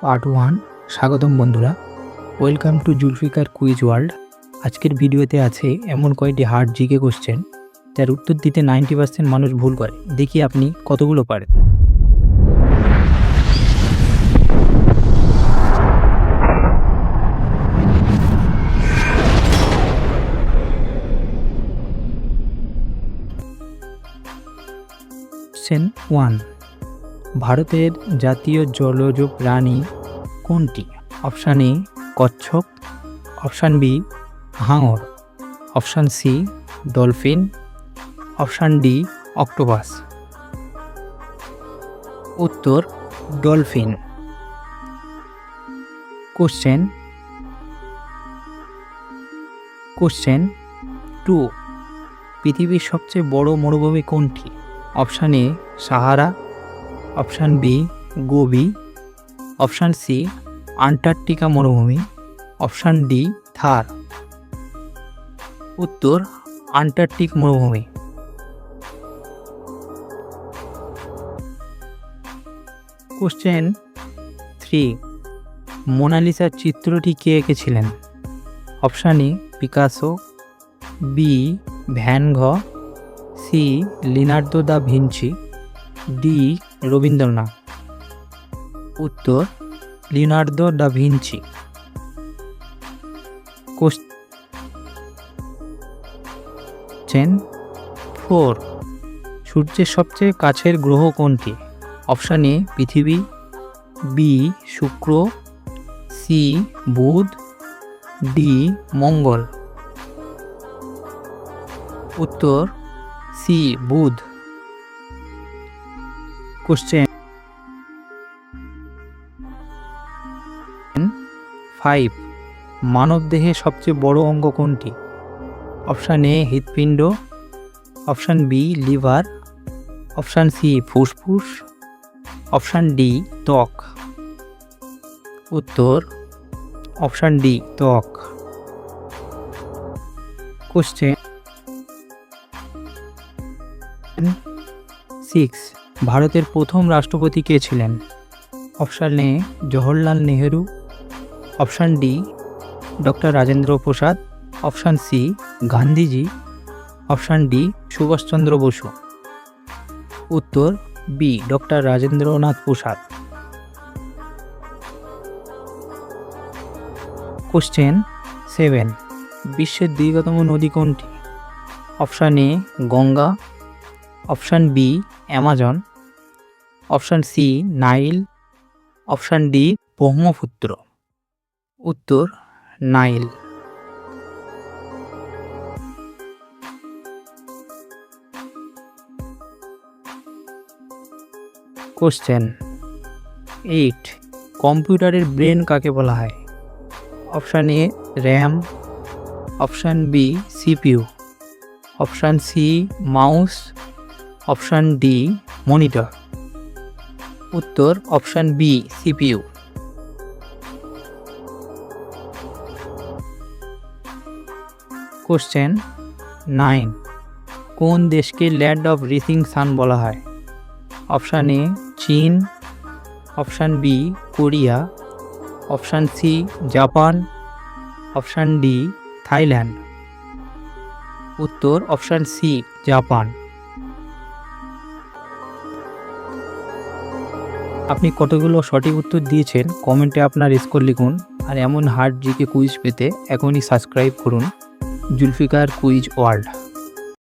Part 1। স্বাগতম বন্ধুরা, welcome to Zulfikar quiz world. আজকের ভিডিওতে আছে এমন কয়েকটি হার্ড জিকে কোশ্চেন যার উত্তর দিতে 90% মানুষ ভুল করে। দেখি আপনি কতগুলো পারেন। কোশ্চেন 1। ভারতের জাতীয় জলজ প্রাণী কোনটি? অপশান এ কচ্ছপ, অপশান বি হাঙর, option C dolphin, option D octopus. উত্তর ডলফিন। কোশ্চেন 2। পৃথিবীর সবচেয়ে বড় মরুভূমি কোনটি? Option A Sahara, option B Gobi, option C Antarctica মরুভূমি, অপশান ডি থার। উত্তর আন্টার্কটিক মরুভূমি। কোশ্চেন 3। মোনালিসার চিত্রটি কে এঁকেছিলেন? Option A Picasso, B Van Gogh, C Leonardo da Vinci, D Rabindranath. উত্তর লিওনার্দো দা ভিঞ্চি। কোশ্চেন 4। সূর্যের সবচেয়ে কাছের গ্রহ কোনটি? অপশান এ পৃথিবী, বি শুক্র, সি বুধ, ডি মঙ্গল। উত্তর সি বুধ। কোশ্চেন 5। মানবদেহে সবচেয়ে বড় অঙ্গ কোনটি? অপশান এ হৃৎপিণ্ড, option B liver, option C ফুসফুস, অপশান ডি ত্বক। উত্তর অপশান ডি ত্বক। কোশ্চেন 6। ভারতের প্রথম রাষ্ট্রপতি কে ছিলেন? Option A Jawaharlal Nehru, option D doctor Rajendra Prasad, option C Gandhiji, option D Subhashchandra Basu. উত্তর B doctor Rajendranath Prasad. Question 7। বিশ্বের দীর্ঘতম নদী কোনটি? Option A Ganga, option B Amazon, option C Nile, option D Brahmaputra. উত্তর নাইল। কোশ্চেন 8। কম্পিউটারের ব্রেন কাকে বলা হয়? Option A RAM, option B CPU, option C mouse, option D monitor. উত্তর অপশান বি সিপিইউ। কোশ্চেন 9। কোন দেশকে ল্যান্ড অফ রিসিং সান বলা হয়? অপশান এ চীন, option B Korea, option C Japan, option D Thailand. উত্তর অপশান সি জাপান। আপনি কতগুলো সঠিক উত্তর দিয়েছেন কমেন্টে আপনার স্কোর লিখুন। আর এমন হার্ড জিকে কুইজ পেতে এখনই সাবস্ক্রাইব করুন জুলফিকার কুইজ ওয়ার্ল্ড।